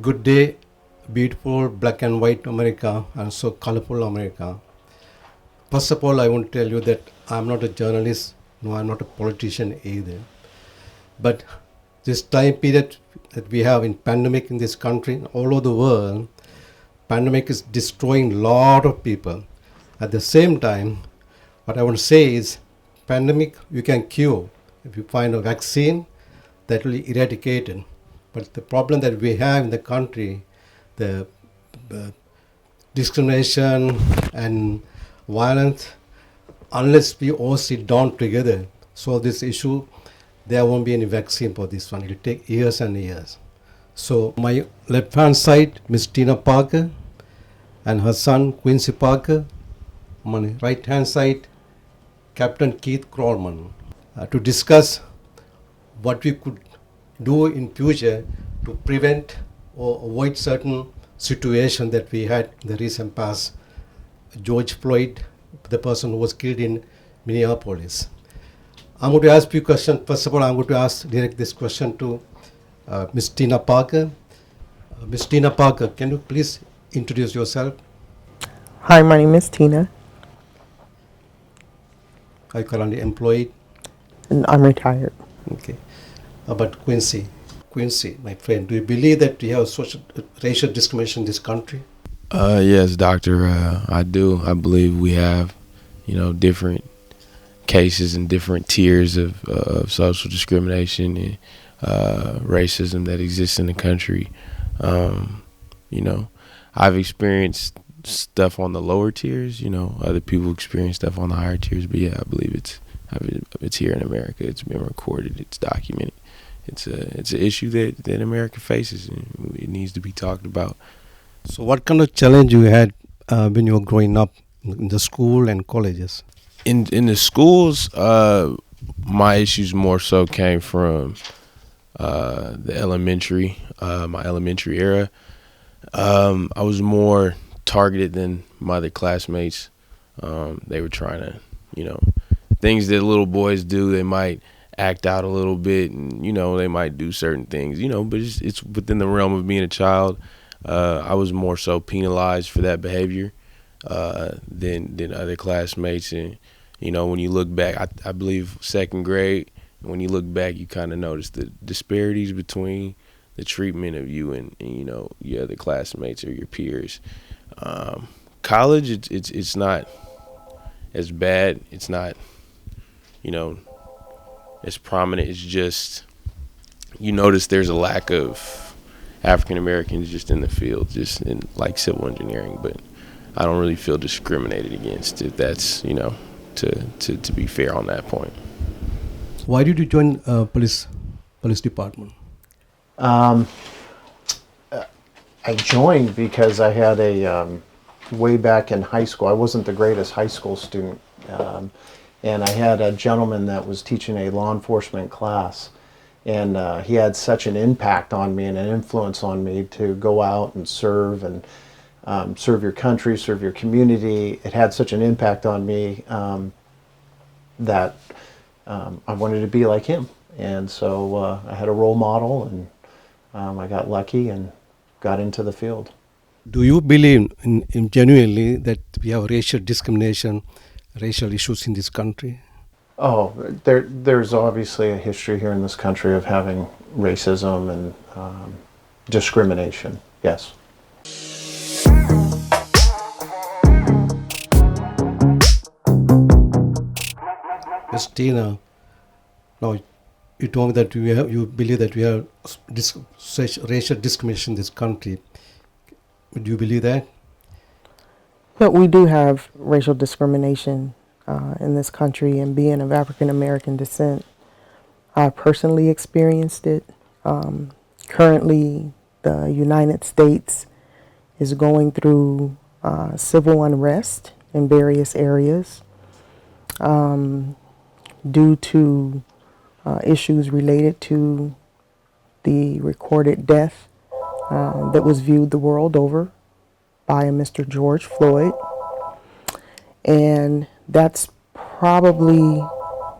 Good day, beautiful black and white America, and so colorful America. First of all, I want to tell you that I'm not a journalist, no, I'm not a politician either. But this time period that we have in pandemic in this country, all over the world, pandemic is destroying a lot of people. At the same time, what I want to say is, pandemic you can cure if you find a vaccine that will eradicate it. But the problem that we have in the country, the discrimination and violence, unless we all sit down together, so this issue, there won't be any vaccine for this one. It will take years and years. So my left hand side, Miss Tina Parker and her son Quincy Parker. My right hand side, Captain Keith Crawlman, to discuss what we could do in future to prevent or avoid certain situation that we had in the recent past. George Floyd, the person who was killed in Minneapolis. I'm going to ask you a question. First of all, I'm going to direct this question to Ms. Tina Parker. Ms. Tina Parker, can you please introduce yourself? Hi, my name is Tina, Are you currently employed? and I'm retired. Okay. How about Quincy? Quincy, my friend, do you believe that we have social racial discrimination in this country? Yes, doctor. I do. I believe we have, different cases and different tiers of social discrimination and racism that exists in the country. You know, I've experienced stuff on the lower tiers. Other people experience stuff on the higher tiers. But yeah, I believe it's here in America. It's been recorded. It's documented. It's an issue that America faces, and it needs to be talked about. So, what kind of challenge you had when you were growing up in the school and colleges? In the schools, my issues more so came from the elementary, my elementary era. I was more targeted than my other classmates. They were trying to, things that little boys do. They might act out a little bit, and they might do certain things, but it's within the realm of being a child. I was more so penalized for that behavior than other classmates. And when you look back, I believe second grade, when you look back, you kind of notice the disparities between the treatment of you and your other classmates or your peers. College, it's not as bad. It's not as prominent. It's just you notice there's a lack of African Americans just in the field, just in like civil engineering, but I don't really feel discriminated against, if that's to be fair on that point. Why did you join police department? Um, I joined because I had way back in high school, I wasn't the greatest high school student, and I had a gentleman that was teaching a law enforcement class, and he had such an impact on me and an influence on me to go out and serve serve your country, serve your community. It had such an impact on me that I wanted to be like him. And so I had a role model, and I got lucky and got into the field. Do you believe in genuinely that we have racial discrimination, racial issues in this country? Oh, there's obviously a history here in this country of having racism and discrimination, yes. Ms. Tina, now you told me that you believe that we have such racial discrimination in this country. Do you believe that? But we do have racial discrimination in this country, and being of African American descent, I personally experienced it. Currently, the United States is going through civil unrest in various areas due to issues related to the recorded death that was viewed the world over by a Mr. George Floyd. And that's probably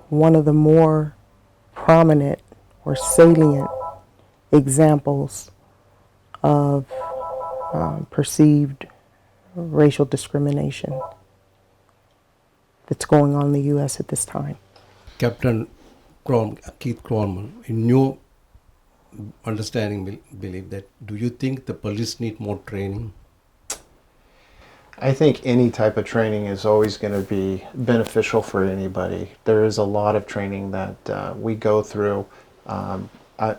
one of the more prominent or salient examples of perceived racial discrimination that's going on in the U.S. at this time. Captain Keith Cromwell, in your understanding, believe that, do you think the police need more training? I think any type of training is always going to be beneficial for anybody. There is a lot of training that we go through. I'm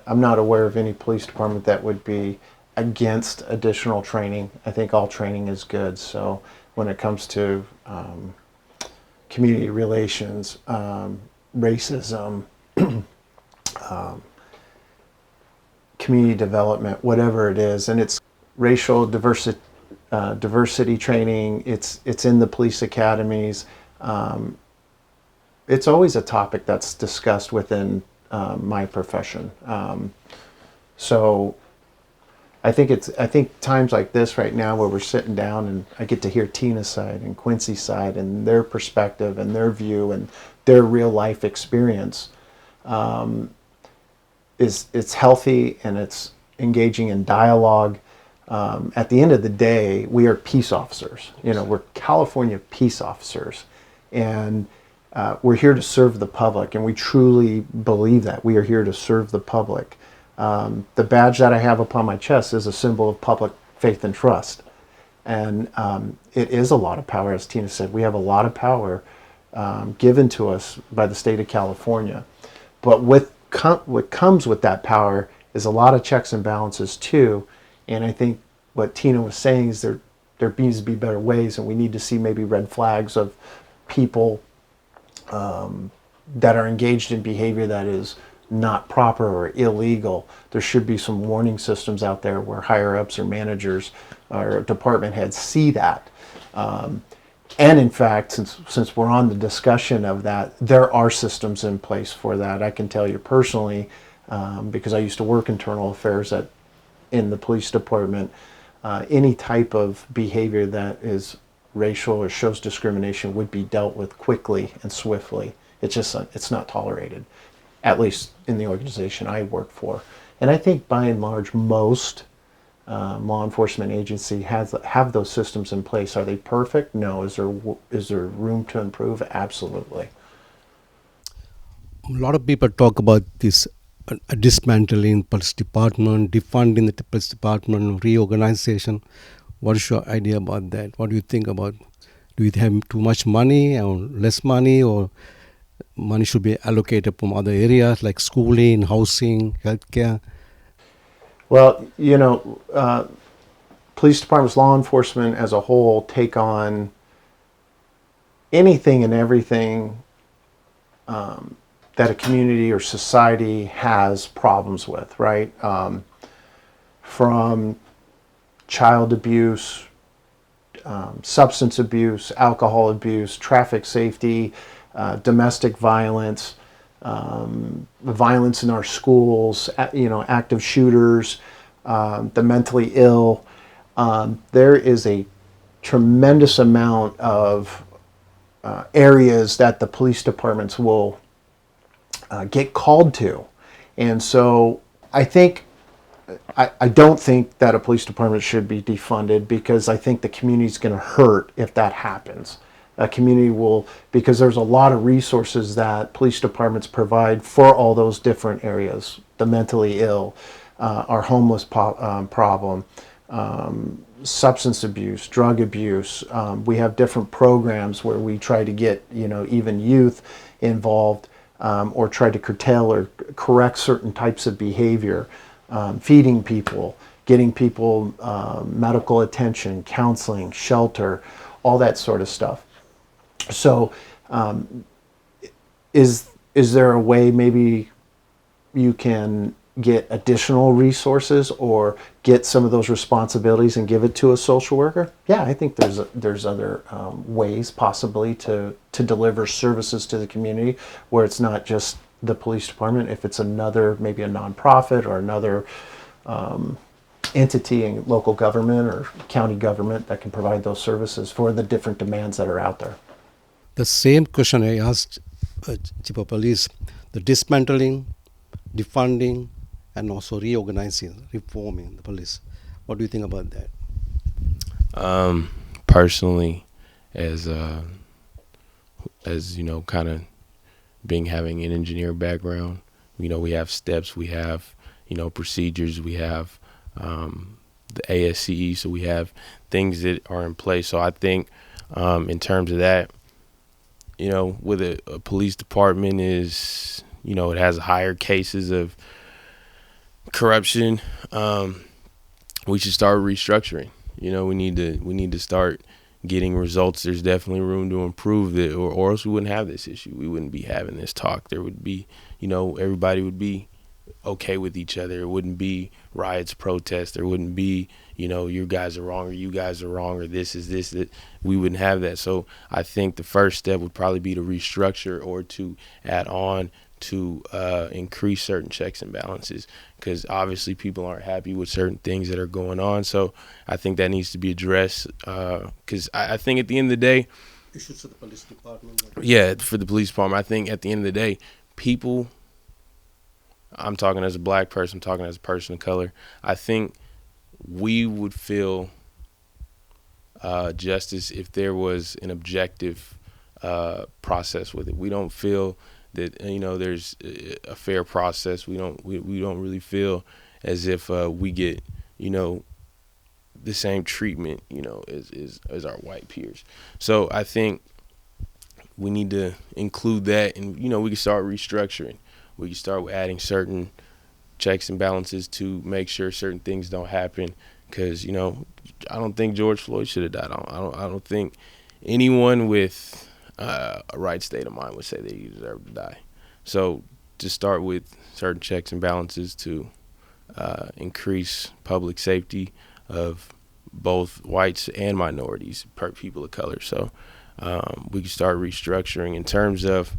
not aware of any police department that would be against additional training. I think all training is good. So when it comes to community relations, racism, community development, whatever it is, and it's racial diversity training. It's in the police academies. It's always a topic that's discussed within my profession. So I think times like this right now, where we're sitting down and I get to hear Tina's side and Quincy's side and their perspective and their view and their real life experience, it's healthy and it's engaging in dialogue. At the end of the day, we are peace officers. You know, we're California peace officers, and we're here to serve the public, and we truly believe that we are here to serve the public. The badge that I have upon my chest is a symbol of public faith and trust, and it is a lot of power, as Tina said. We have a lot of power given to us by the state of California, but what comes with that power is a lot of checks and balances too. And I think what Tina was saying is there needs to be better ways, and we need to see maybe red flags of people that are engaged in behavior that is not proper or illegal. There should be some warning systems out there where higher ups or managers or department heads see that. And in fact, since we're on the discussion of that, there are systems in place for that. I can tell you personally, because I used to work internal affairs in the police department, any type of behavior that is racial or shows discrimination would be dealt with quickly and swiftly. It's not tolerated, at least in the organization I work for. And I think by and large, most law enforcement agency have those systems in place. Are they perfect? No. Is there room to improve? Absolutely. A lot of people talk about this dismantling police department, defunding the police department, reorganization. What is your idea about that? What do you think about? Do you have too much money or less money, or money should be allocated from other areas like schooling, housing, healthcare? Well, you know, police departments, law enforcement as a whole take on anything and everything that a community or society has problems with, right? From child abuse, substance abuse, alcohol abuse, traffic safety, domestic violence, violence in our schools, active shooters, the mentally ill. There is a tremendous amount of areas that the police departments will get called to. And so I don't think that a police department should be defunded, because I think the community is going to hurt if that happens. A community will, because there's a lot of resources that police departments provide for all those different areas, the mentally ill, our homeless problem, substance abuse, drug abuse. We have different programs where we try to get, even youth involved, or try to curtail or correct certain types of behavior, feeding people, getting people medical attention, counseling, shelter, all that sort of stuff. So is there a way maybe you can get additional resources or get some of those responsibilities and give it to a social worker? Yeah, I think there's other ways possibly to deliver services to the community where it's not just the police department. If it's maybe a nonprofit or another entity in local government or county government that can provide those services for the different demands that are out there. The same question I asked Chief of Police, the dismantling, defunding, and also reorganizing, reforming the police. What do you think about that? Personally, as you know, kind of being having an engineer background, you know, we have steps, we have, you know, procedures, we have the ASCE, so we have things that are in place. So I think in terms of that, you know, with a police department is, you know, it has higher cases of corruption. We should start restructuring. You know, we need to start getting results. There's definitely room to improve it, or else we wouldn't have this issue. We wouldn't be having this talk. There would be, you know, everybody would be okay with each other. It wouldn't be riots, protests. There wouldn't be, you know, you guys are wrong or you guys are wrong or this is this, that we wouldn't have that. So I think the first step would probably be to restructure or to add on to increase certain checks and balances, because obviously people aren't happy with certain things that are going on. So I think that needs to be addressed, because I think at the end of the day, Issues of the police department. yeah, for the police department, I think at the end of the day, people, I'm talking as a black person, I'm talking as a person of color, I think we would feel justice if there was an objective process with it. We don't feel that, you know, there's a fair process. We don't really feel as if we get, you know, the same treatment, you know, as our white peers. So I think we need to include that, and, you know, we can start restructuring. We can start adding certain checks and balances to make sure certain things don't happen. Because, you know, I don't think George Floyd should have died. I don't think anyone with a right state of mind would say that he deserved to die. So to start with certain checks and balances to increase public safety of both whites and minorities, people of color. So we can start restructuring in terms of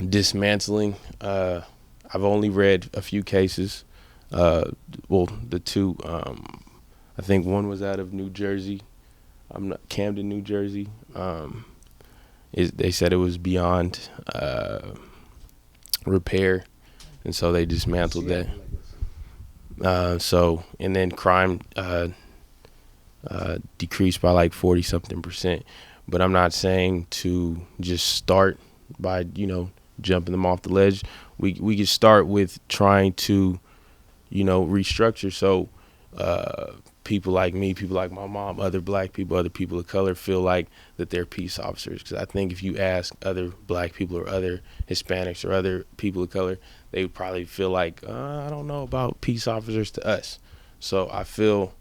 dismantling. I've only read a few cases. Well, the two, I think one was out of New Jersey. Camden, New Jersey. They said it was beyond repair, and so they dismantled that. And then crime decreased by like 40-something%. But I'm not saying to just start by, you know, jumping them off the ledge. We could start with trying to, you know, restructure so people like me, people like my mom, other black people, other people of color feel like that they're peace officers. Because I think if you ask other black people or other Hispanics or other people of color, they would probably feel like, I don't know about peace officers to us. So I feel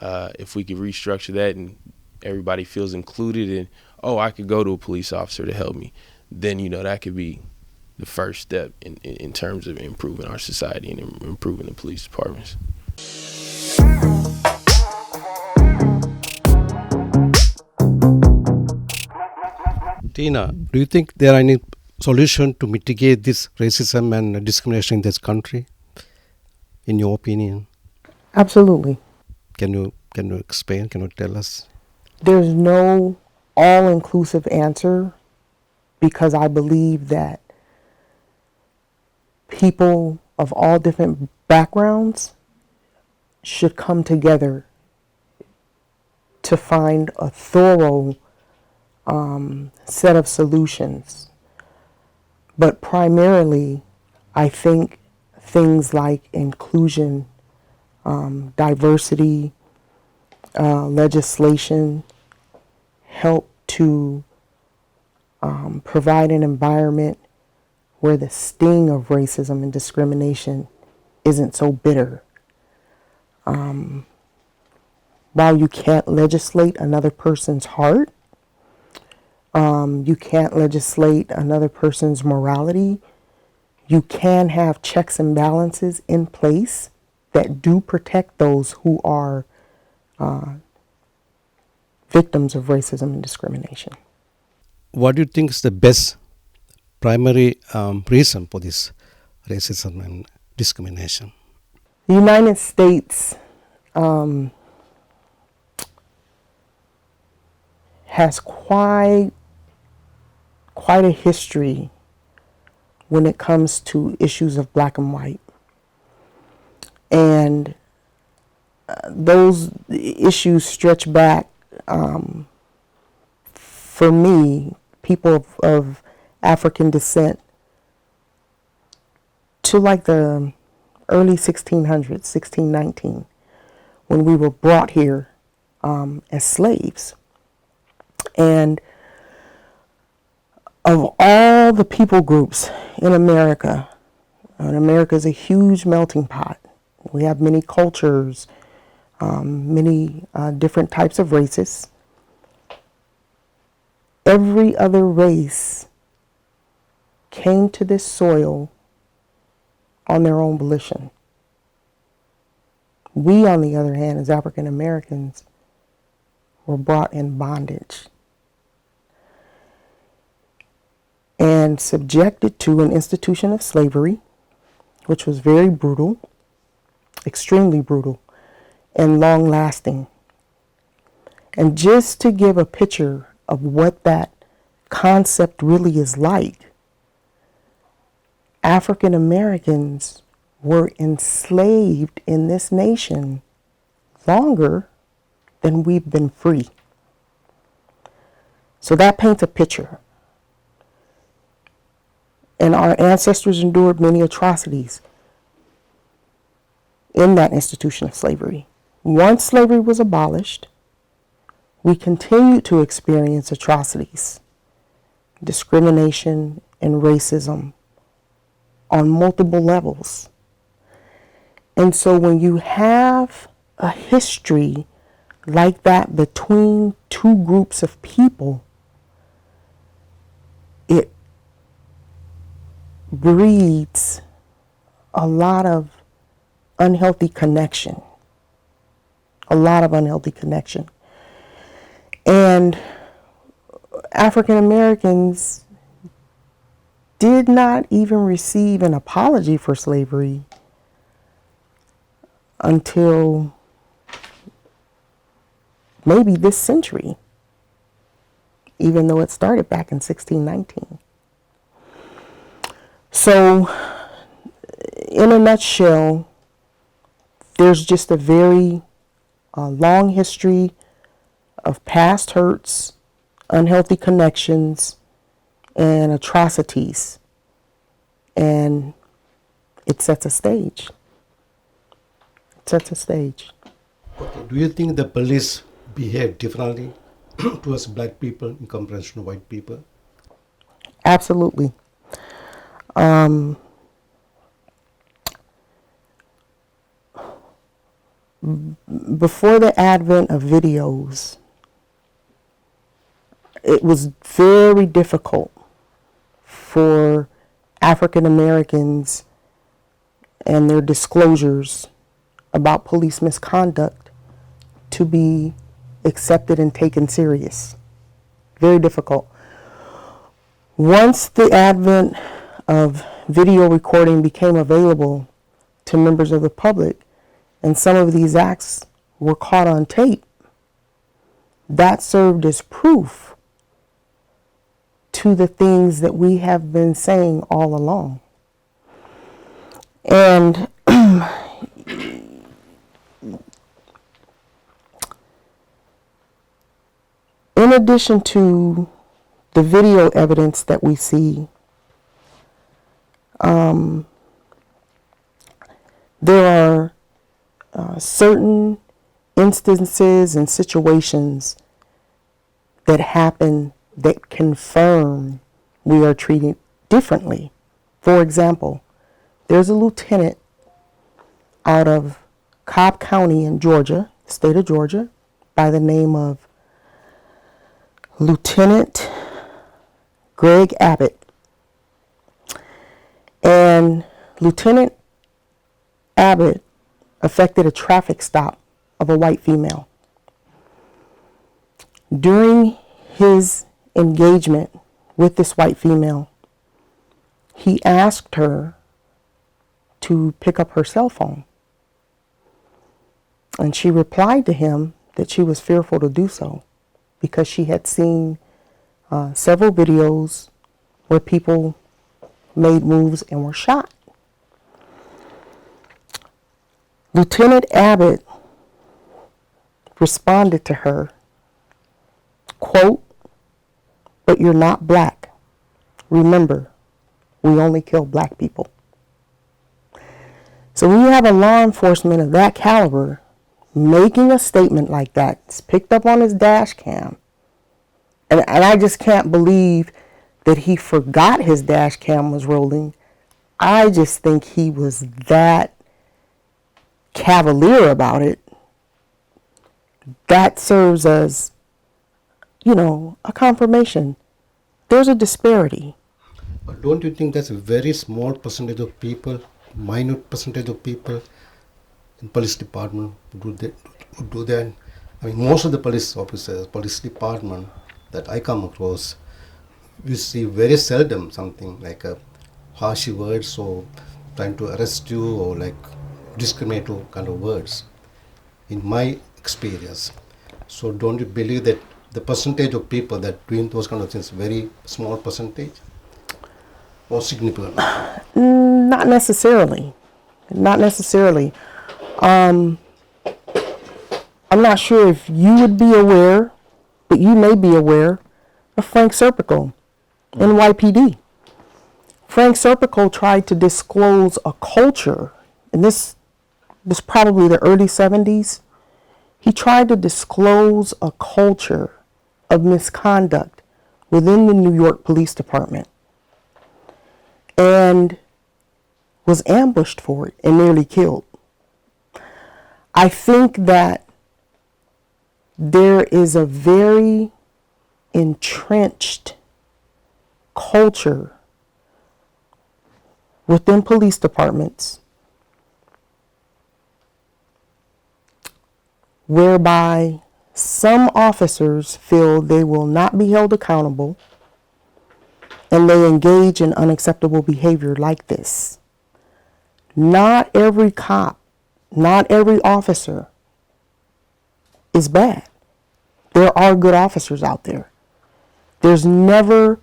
if we could restructure that and everybody feels included and, oh, I could go to a police officer to help me, then, you know, that could be the first step in terms of improving our society and improving the police departments. Tina, do you think there are any solution to mitigate this racism and discrimination in this country, in your opinion? Absolutely. Can you explain? Can you tell us? There's no all-inclusive answer, because I believe that people of all different backgrounds should come together to find a thorough set of solutions. But primarily, I think things like inclusion, diversity, legislation help to provide an environment where the sting of racism and discrimination isn't so bitter. While you can't legislate another person's heart, you can't legislate another person's morality, you can have checks and balances in place that do protect those who are victims of racism and discrimination. What do you think is the best primary reason for this racism and discrimination? The United States has quite a history when it comes to issues of black and white. And those issues stretch back, for me, people of African descent, to like the early 1600s, 1619, when we were brought here as slaves. And of all the people groups in America, and America is a huge melting pot. We have many cultures, many different types of races. Every other race came to this soil on their own volition. We, on the other hand, as African Americans, were brought in bondage and subjected to an institution of slavery, which was very brutal, extremely brutal, and long-lasting. And just to give a picture of what that concept really is like, African Americans were enslaved in this nation longer than we've been free. So that paints a picture. And our ancestors endured many atrocities in that institution of slavery. Once slavery was abolished, we continued to experience atrocities, discrimination, and racism on multiple levels. And so when you have a history like that between two groups of people, it breeds a lot of unhealthy connection. A lot of unhealthy connection. And African Americans did not even receive an apology for slavery until maybe this century, even though it started back in 1619. So, in a nutshell, there's just a very long history of past hurts, unhealthy connections, and atrocities. And it sets a stage. It sets a stage. Okay. Do you think the police behave differently towards black people in comparison to white people? Absolutely. Before the advent of videos, it was very difficult for African Americans and their disclosures about police misconduct to be accepted and taken serious. Very difficult. Once the advent of video recording became available to members of the public, and some of these acts were caught on tape, that served as proof to the things that we have been saying all along. And in addition to the video evidence that we see, there are certain instances and situations that happen that confirm we are treated differently. For example, there's a lieutenant out of Cobb County in Georgia, state of Georgia, by the name of Lieutenant Greg Abbott. And Lieutenant Abbott effected a traffic stop of a white female. During his engagement with this white female, he asked her to pick up her cell phone. And she replied to him that she was fearful to do so because she had seen several videos where people made moves and were shot. Lieutenant Abbott responded to her, quote, "But you're not black. Remember, we only kill black people." So when you have a law enforcement of that caliber making a statement like that, it's picked up on his dash cam, and I just can't believe that he forgot his dash cam was rolling. I just think he was that cavalier about it. That serves as, a confirmation. There's a disparity. But don't you think that's a very small percentage of people, minute percentage of people in police department who do that? I mean, most of the police officers, police department that I come across, we see very seldom something like a harsh words or trying to arrest you or like discriminatory kind of words, in my experience. So don't you believe that the percentage of people that doing those kind of things very small percentage or significant? Not necessarily. Not necessarily. I'm not sure if you would be aware, but you may be aware of Frank Serpico, NYPD. Frank Serpico tried to disclose a culture, and this was probably the early 70s. He tried to disclose a culture of misconduct within the New York Police Department and was ambushed for it and nearly killed. I think that there is a very entrenched culture within police departments whereby some officers feel they will not be held accountable and they engage in unacceptable behavior like this. Not every cop, not every officer is bad. There are good officers out there. There's never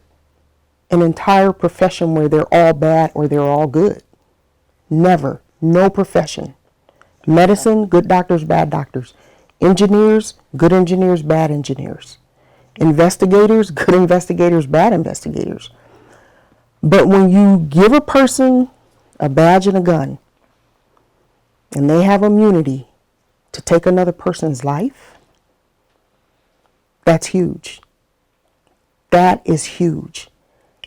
an entire profession where they're all bad or they're all good. Never. No profession. Medicine, good doctors, bad doctors. Engineers, good engineers, bad engineers. Investigators, good investigators, bad investigators. But when you give a person a badge and a gun, and they have immunity to take another person's life, that's huge. That is huge.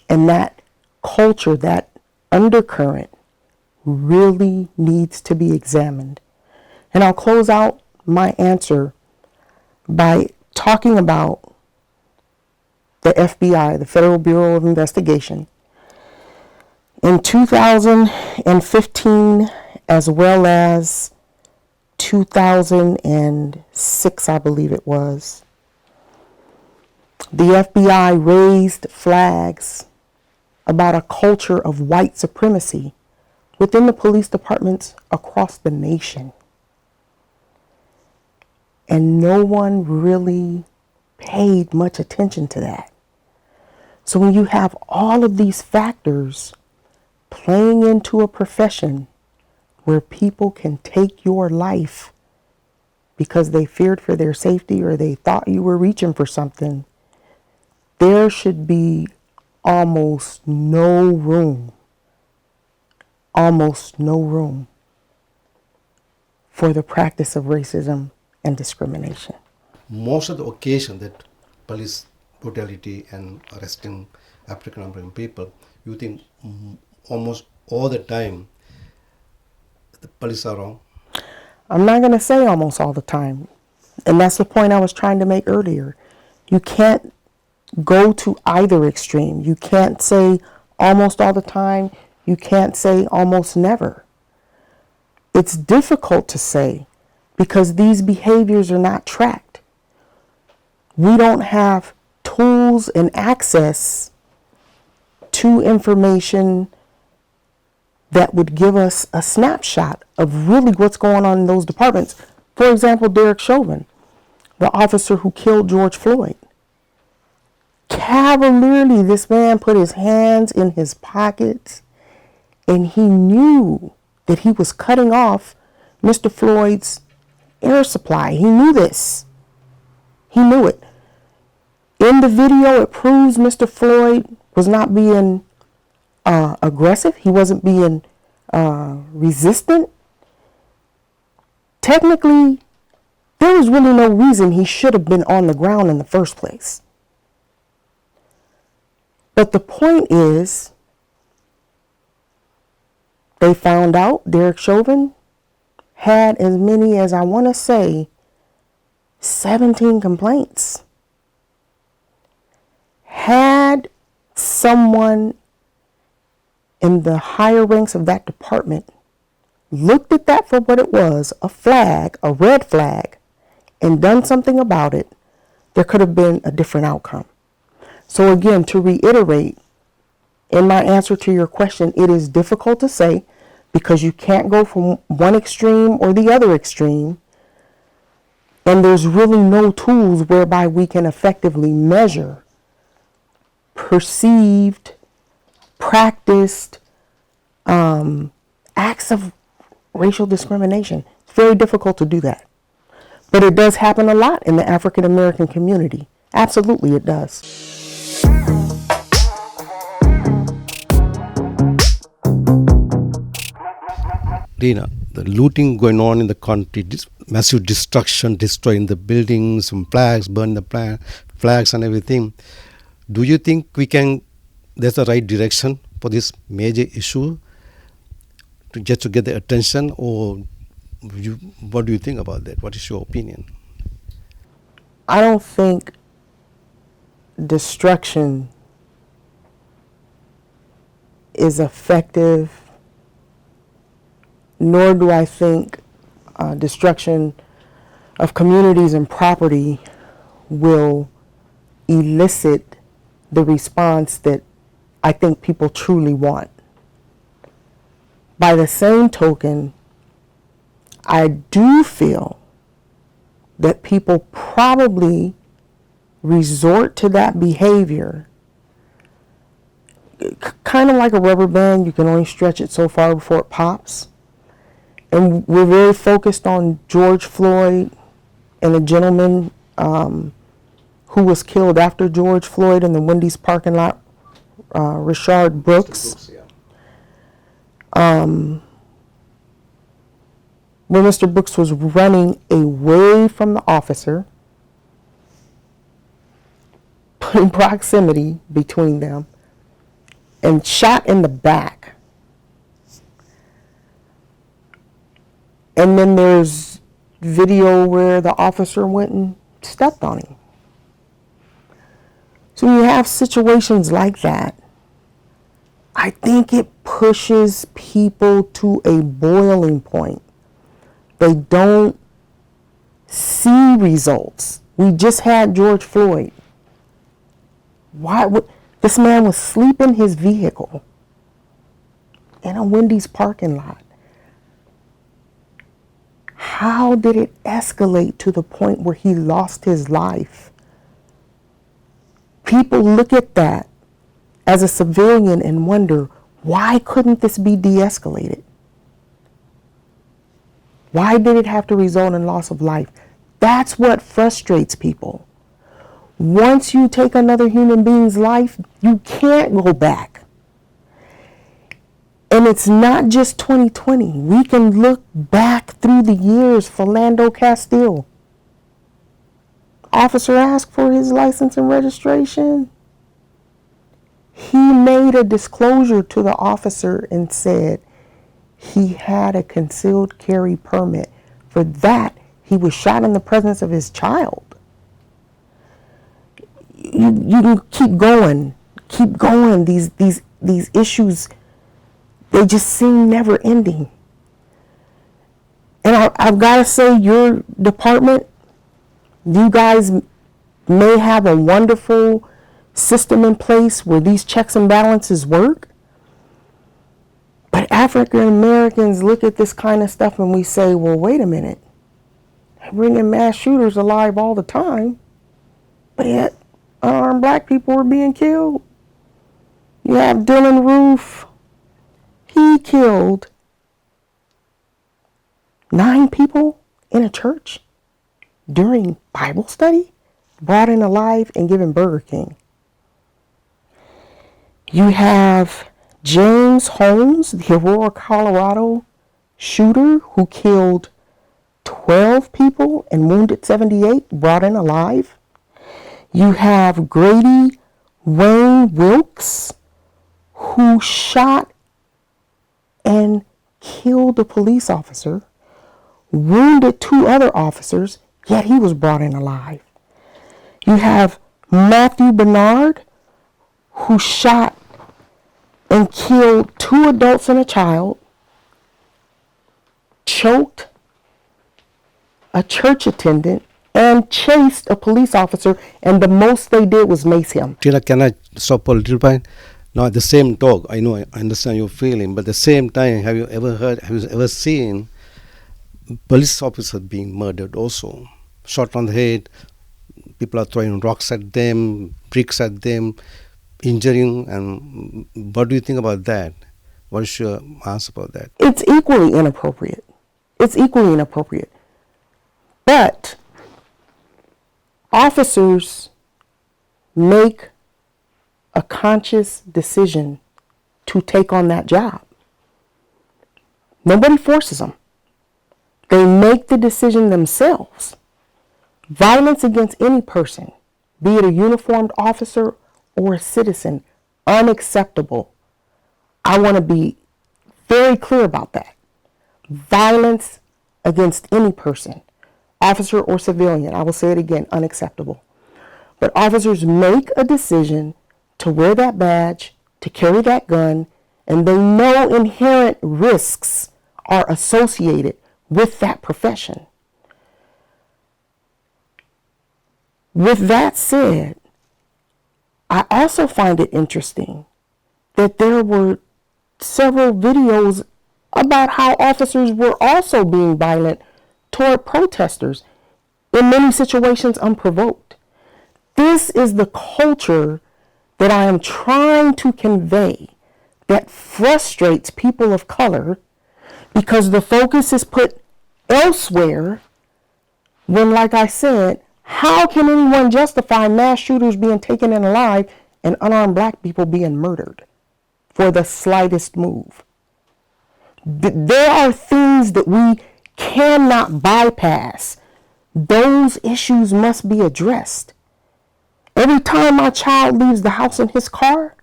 And that culture, that undercurrent, really needs to be examined. And I'll close out my answer by talking about the FBI, the Federal Bureau of Investigation. In 2015, as well as 2006, I believe it was, the FBI raised flags about a culture of white supremacy within the police departments across the nation. And no one really paid much attention to that. So when you have all of these factors playing into a profession where people can take your life because they feared for their safety or they thought you were reaching for something, there should be almost no room for the practice of racism and discrimination. Most of the occasion that police brutality and arresting African American people, you think almost all the time the police are wrong? I'm not going to say almost all the time. And that's the point I was trying to make earlier. You can't go to either extreme. You can't say almost all the time. You can't say almost never. It's difficult to say because these behaviors are not tracked. We don't have tools and access to information that would give us a snapshot of really what's going on in those departments. For example, Derek Chauvin, the officer who killed George Floyd. Cavalierly, this man put his hands in his pockets and he knew that he was cutting off Mr. Floyd's air supply. He knew this. He knew it. In the video, it proves Mr. Floyd was not being aggressive. He wasn't being resistant. Technically, there was really no reason he should have been on the ground in the first place. But the point is, they found out Derek Chauvin had as many as, I want to say, 17 complaints. Had someone in the higher ranks of that department looked at that for what it was, a flag, a red flag, and done something about it, there could have been a different outcome. So again, to reiterate, in my answer to your question, it is difficult to say because you can't go from one extreme or the other extreme, and there's really no tools whereby we can effectively measure perceived, practiced acts of racial discrimination. It's very difficult to do that. But it does happen a lot in the African American community. Absolutely, it does. Dina, the looting going on in the country, this massive destruction, destroying the buildings, some flags, burn the flags and everything. Do you think there's the right direction for this major issue to just to get the attention, or what do you think about that? What is your opinion? I don't think destruction is effective, nor do I think destruction of communities and property will elicit the response that I think people truly want. By the same token, I do feel that people probably resort to that behavior kind of like a rubber band. You can only stretch it so far before it pops. And we're very focused on George Floyd and the gentleman who was killed after George Floyd in the Wendy's parking lot, Rashard Brooks. Where Mr. Brooks was running away from the officer, put in proximity between them, and shot in the back. And then there's video where the officer went and stepped on him. So when you have situations like that, I think it pushes people to a boiling point. They don't see results. We just had George Floyd. Why would this man was sleeping in his vehicle in a Wendy's parking lot? How did it escalate to the point where he lost his life? People look at that as a civilian and wonder, why couldn't this be de-escalated? Why did it have to result in loss of life? That's what frustrates people. Once you take another human being's life, you can't go back. And it's not just 2020. We can look back through the years. Philando Castile. Officer asked for his license and registration. He made a disclosure to the officer and said he had a concealed carry permit. For that, he was shot in the presence of his child. You can keep going. These issues, they just seem never ending. And I've got to say, your department, you guys may have a wonderful system in place where these checks and balances work. But African Americans look at this kind of stuff and we say, well, wait a minute. They're bringing mass shooters alive all the time, but yet unarmed black people are being killed. You have Dylan Roof. He killed 9 people in a church during Bible study, brought in alive and given Burger King. You have James Holmes, the Aurora, Colorado shooter who killed 12 people and wounded 78, brought in alive. You have Grady Wayne Wilkes, who shot and killed a police officer, wounded 2 other officers, yet he was brought in alive. You have Matthew Bernard, who shot and killed 2 adults and a child, choked a church attendant, and chased a police officer, and the most they did was mace him. Tina, can I stop a little bit? Now, the same dog, I know, I understand your feeling, but at the same time, have you ever seen police officers being murdered also? Shot on the head, people are throwing rocks at them, bricks at them, injuring, and what do you think about that? What is your answer about that? It's equally inappropriate. It's equally inappropriate. But officers make a conscious decision to take on that job. Nobody forces them. They make the decision themselves. Violence against any person, be it a uniformed officer or a citizen, unacceptable. I want to be very clear about that. Violence against any person, officer or civilian, I will say it again, unacceptable. But officers make a decision to wear that badge, to carry that gun, and they know inherent risks are associated with that profession. With that said, I also find it interesting that there were several videos about how officers were also being violent toward protesters, in many situations unprovoked. This is the culture that I am trying to convey that frustrates people of color, because the focus is put elsewhere when, like I said, how can anyone justify mass shooters being taken in alive and unarmed black people being murdered for the slightest move? There are things that we cannot bypass. Those issues must be addressed. Every time my child leaves the house in his car,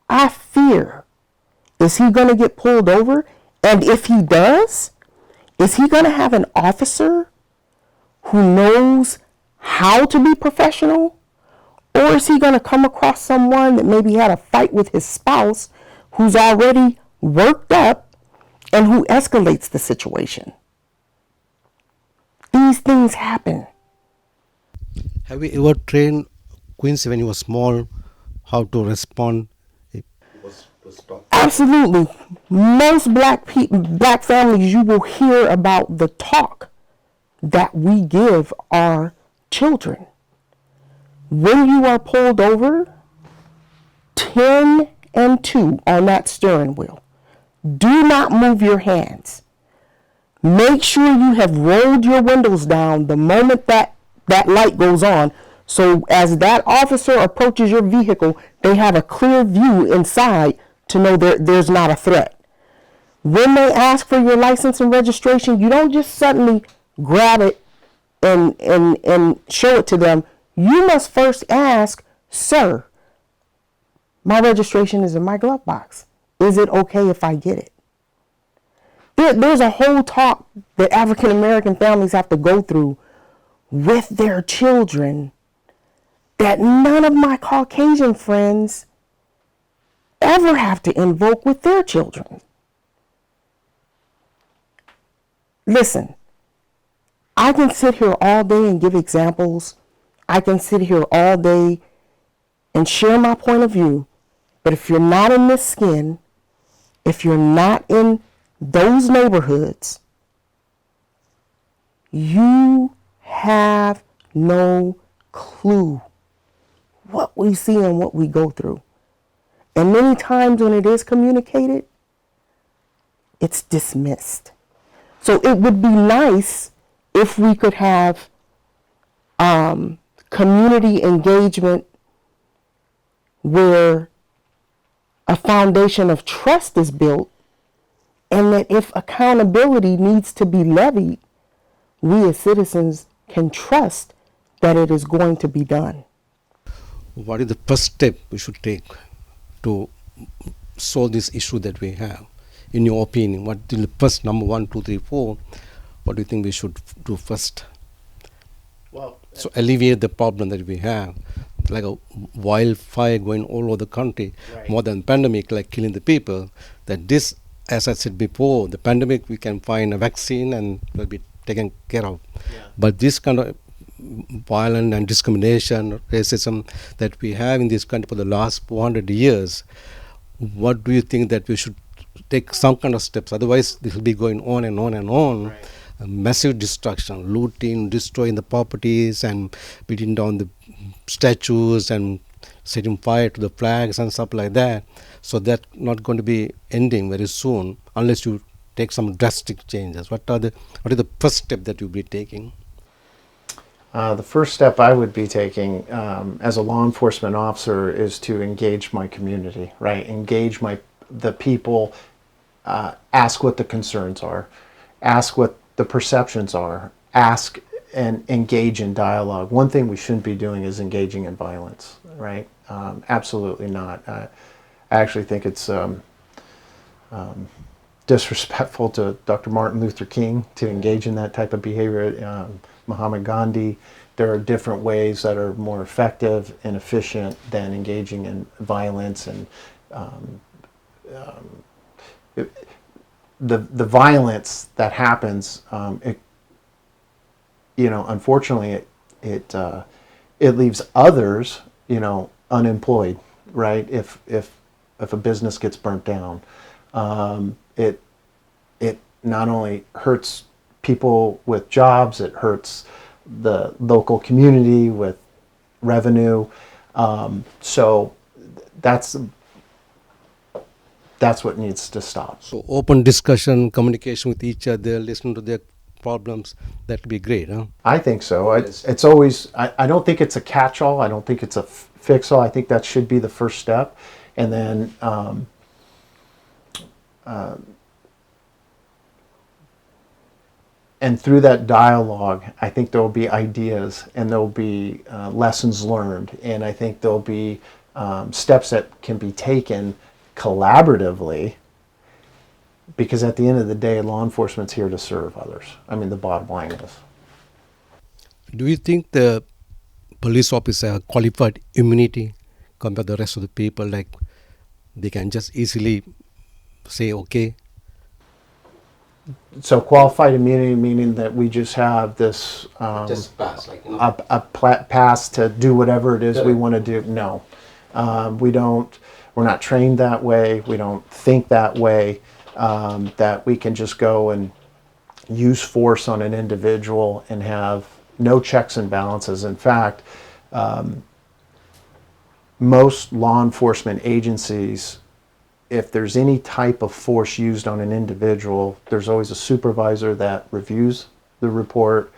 I fear, is he going to get pulled over? And if he does, is he going to have an officer who knows how to be professional? Or is he going to come across someone that maybe had a fight with his spouse who's already worked up and who escalates the situation? These things happen. Have you ever trained Quincy when you were small how to respond? Absolutely. Most black families, you will hear about the talk that we give our children. When you are pulled over, 10 and 2 on that steering wheel. Do not move your hands. Make sure you have rolled your windows down the moment that light goes on, so as that officer approaches your vehicle, they have a clear view inside to know there's not a threat. When they ask for your license and registration, you don't just suddenly grab it and show it to them. You must first ask, sir, my registration is in my glove box. Is it okay if I get it? There's a whole talk that African American families have to go through with their children that none of my Caucasian friends ever have to invoke with their children. Listen, I can sit here all day and give examples. I can sit here all day and share my point of view. But if you're not in this skin, if you're not in those neighborhoods, you have no clue what we see and what we go through. And many times when it is communicated, it's dismissed. So it would be nice if we could have community engagement where a foundation of trust is built, and that if accountability needs to be levied, we as citizens can trust that it is going to be done. What is the first step we should take to solve this issue that we have? In your opinion, what is the first number 1, 2, 3, 4? What do you think we should do first? Well, So alleviate the problem that we have, like a wildfire going all over the country, Right. more than pandemic, like killing the people. That this, as I said before, the pandemic we can find a vaccine and will be taken care of. Yeah. But this kind of violence and discrimination, racism that we have in this country for the last 400 years, what do you think that we should take some kind of steps? Otherwise, this will be going on and on and on. Right. Massive destruction, looting, destroying the properties, and beating down the statues and setting fire to the flags and stuff like that. So that's not going to be ending very soon unless you take some drastic changes. What is the first step that you'll be taking? The first step I would be taking as a law enforcement officer is to engage my community, right? Engage the people, ask what the concerns are, ask what the perceptions are, ask and engage in dialogue. One thing we shouldn't be doing is engaging in violence, right? Absolutely not. I actually think it's disrespectful to Dr. Martin Luther King to engage in that type of behavior. Muhammad Gandhi. There are different ways that are more effective and efficient than engaging in violence, and the violence that happens, unfortunately, it leaves others, unemployed, right? If a business gets burnt down, it not only hurts people with jobs, it hurts the local community with revenue. So that's what needs to stop. So open discussion, communication with each other, listen to their problems, that would be great, huh? I think so. Yes. It's always, I don't think it's a catch-all. I don't think it's a fix-all. I think that should be the first step. And then and through that dialogue, I think there will be ideas and there will be lessons learned. And I think there will be steps that can be taken collaboratively, because at the end of the day, law enforcement's here to serve others. I mean, the bottom line is. Do you think the police officer have qualified immunity compared to the rest of the people? Like they can just easily say, okay, So qualified immunity meaning that we just have this pass, like, pass to do whatever it is we Yeah. want to do. No, we don't. We're not trained that way. We don't think that way. That we can just go and use force on an individual and have no checks and balances. In fact, most law enforcement agencies, if there's any type of force used on an individual, there's always a supervisor that reviews the report,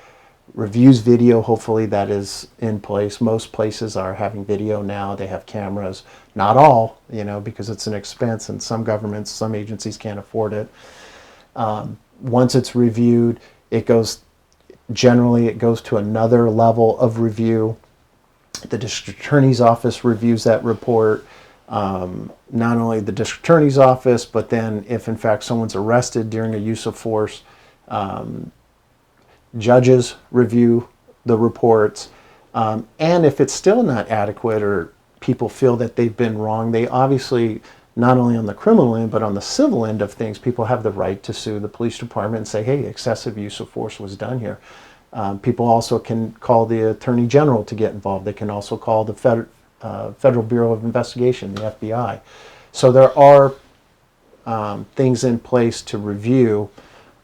reviews video, hopefully that is in place. Most places are having video now. They have cameras. Not all, because it's an expense, and some governments, some agencies can't afford it. Once it's reviewed, it goes to another level of review. The district attorney's office reviews that report. Not only the district attorney's office, but then if in fact someone's arrested during a use of force, judges review the reports. And if it's still not adequate or people feel that they've been wrong, they obviously, not only on the criminal end, but on the civil end of things, people have the right to sue the police department and say, hey, excessive use of force was done here. People also can call the Attorney General to get involved. They can also call the Federal Bureau of Investigation, the FBI. So there are things in place to review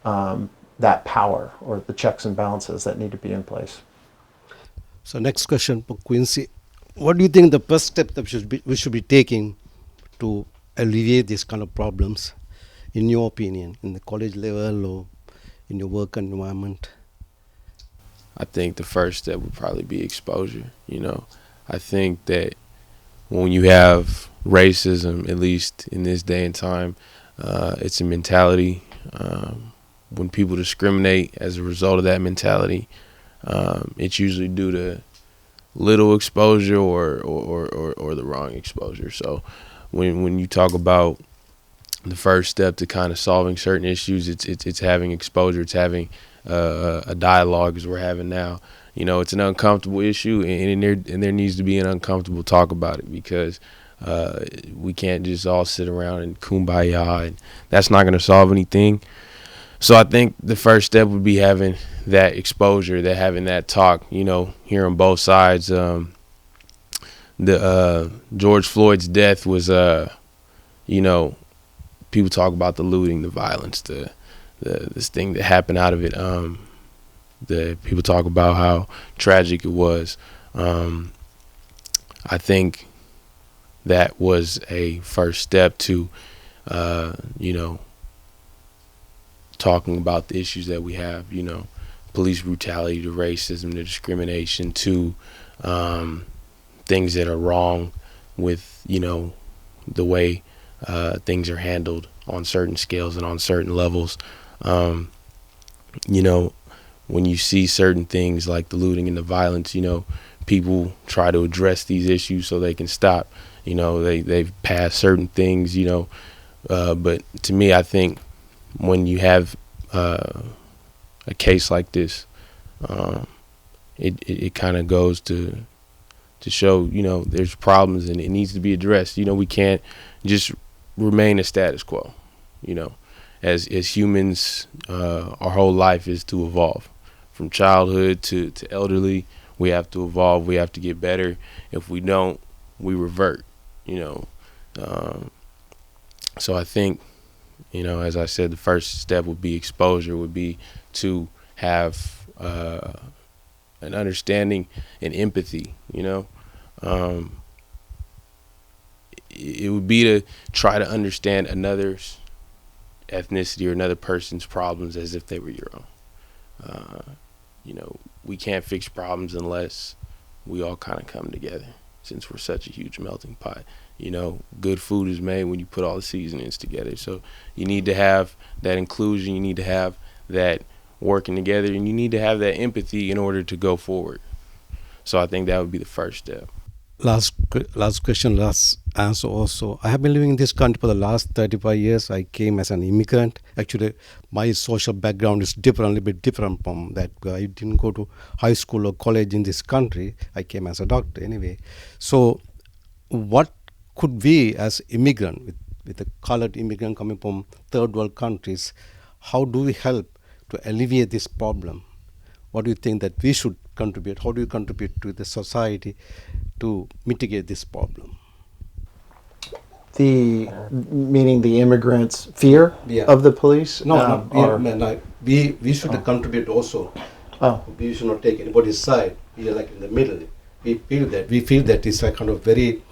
that power, or the checks and balances that need to be in place. So next question for Quincy. What do you think the first step that we should be taking to alleviate these kind of problems, in your opinion, in the college level or in your work environment? I think the first step would probably be exposure. I think that when you have racism, at least in this day and time, it's a mentality. When people discriminate as a result of that mentality, it's usually due to little exposure or the wrong exposure. So when you talk about the first step to kind of solving certain issues, it's having exposure, it's having a dialogue as we're having now. It's an uncomfortable issue, and there needs to be an uncomfortable talk about it, because we can't just all sit around and kumbaya, and that's not going to solve anything. So I think the first step would be having that exposure, having that talk, hearing both sides. The George Floyd's death was, people talk about the looting, the violence, this thing that happened out of it. The people talk about how tragic it was. I think that was a first step to, talking about the issues that we have, police brutality, to racism, to discrimination, to things that are wrong with, the way things are handled on certain scales and on certain levels. When you see certain things like the looting and the violence, people try to address these issues so they can stop. They've passed certain things, but to me, I think when you have a case like this, it kind of goes to show, there's problems and it needs to be addressed. We can't just remain a status quo. As humans, our whole life is to evolve. From childhood to elderly, we have to evolve. We have to get better. If we don't, we revert. So I think, as I said, the first step would be exposure, would be to have an understanding and empathy. It would be to try to understand another's ethnicity or another person's problems as if they were your own. We can't fix problems unless we all kind of come together, since we're such a huge melting pot. Good food is made when you put all the seasonings together. So you need to have that inclusion, you need to have that working together, and you need to have that empathy in order to go forward. So I think that would be the first step. Last question, last answer also. I have been living in this country for the last 35 years. I came as an immigrant. Actually, my social background is different, a little bit different from that. I didn't go to high school or college in this country. I came as a doctor anyway. So what could we as immigrant, with a colored immigrant coming from third world countries, how do we help to alleviate this problem? What do you think that we should contribute? How do you contribute to the society to mitigate this problem? Meaning the immigrants' fear of the police? We should contribute also. We should not take anybody's side. We are like in the middle. We feel that it's a kind of very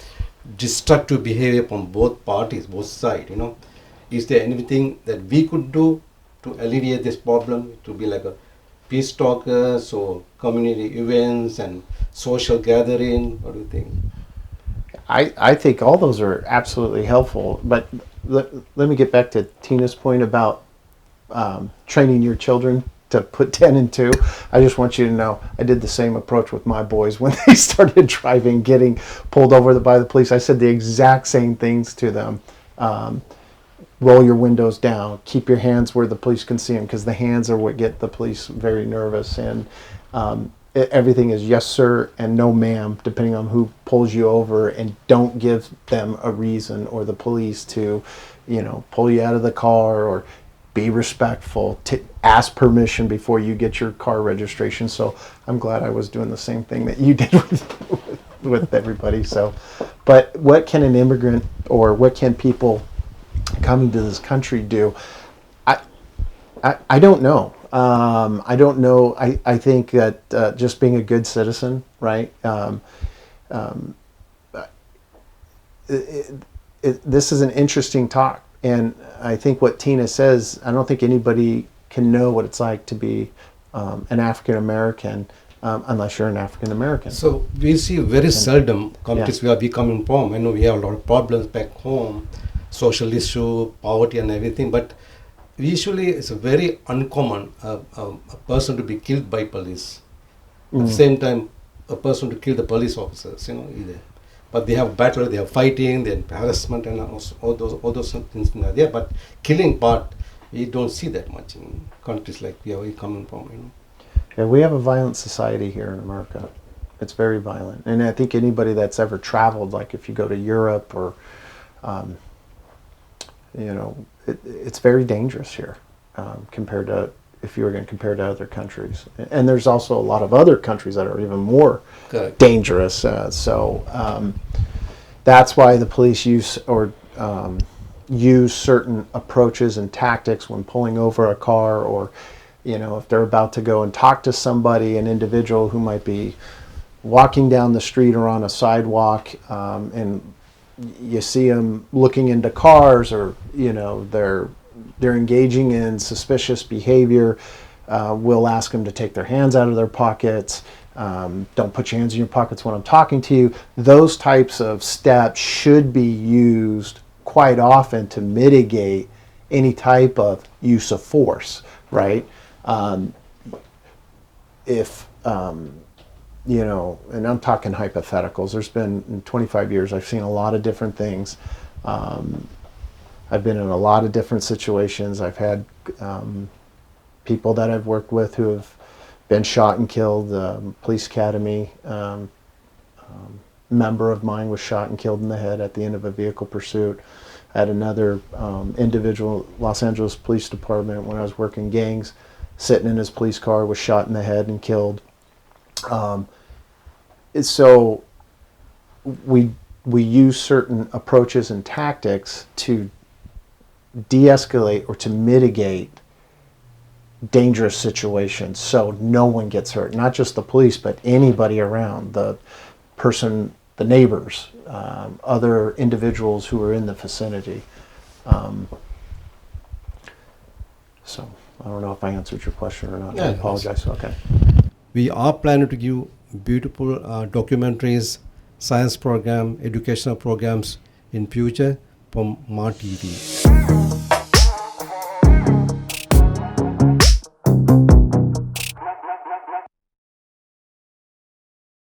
destructive behavior from both parties, both sides. Is there anything that we could do to alleviate this problem? To be like a peace talkers or community events and social gathering? What do you think? I think all those are absolutely helpful, but let me get back to Tina's point about training your children to put 10 and 2. I just want you to know I did the same approach with my boys when they started driving, getting pulled over by the police. I said the exact same things to them. Roll your windows down, keep your hands where the police can see them, because the hands are what get the police very nervous. And everything is yes sir and no ma'am, depending on who pulls you over, and don't give them a reason or the police to pull you out of the car, or be respectful, ask permission before you get your car registration. So I'm glad I was doing the same thing that you did with everybody. So, but what can an immigrant, or what can people coming to this country do? I don't know. I don't know. I think that just being a good citizen, right? This is an interesting talk, and I think what Tina says, I don't think anybody can know what it's like to be an African American unless you're an African American. So we see very seldom countries where we come from. I know we have a lot of problems back home, social issue, poverty, and everything. But usually, it's a very uncommon a person to be killed by police. At the same time, a person to kill the police officers. Either. But they have battle, they have fighting, they have harassment, and all those things are there. But killing part, we don't see that much in countries like where we coming from. Yeah, we have a violent society here in America. It's very violent, and I think anybody that's ever traveled, like if you go to Europe or, it's very dangerous here compared to if you were going to compare to other countries. And there's also a lot of other countries that are even more Correct. dangerous. That's why the police use certain approaches and tactics when pulling over a car, or if they're about to go and talk to somebody, an individual who might be walking down the street or on a sidewalk, and you see them looking into cars, or they're engaging in suspicious behavior. We'll ask them to take their hands out of their pockets. Don't put your hands in your pockets when I'm talking to you. Those types of steps should be used quite often to mitigate any type of use of force, right? And I'm talking hypotheticals. There's been, in 25 years, I've seen a lot of different things. I've been in a lot of different situations. I've had people that I've worked with who have been shot and killed. Police Academy member of mine was shot and killed in the head at the end of a vehicle pursuit. I had another individual, Los Angeles Police Department, when I was working gangs, sitting in his police car, was shot in the head and killed. So we use certain approaches and tactics to de-escalate or to mitigate dangerous situations so no one gets hurt, not just the police, but anybody around, the person, the neighbors, other individuals who are in the vicinity. So I don't know if I answered your question or not. Yeah, I apologize. Okay. We are planning to give beautiful documentaries, science program, educational programs in future from Ma TV.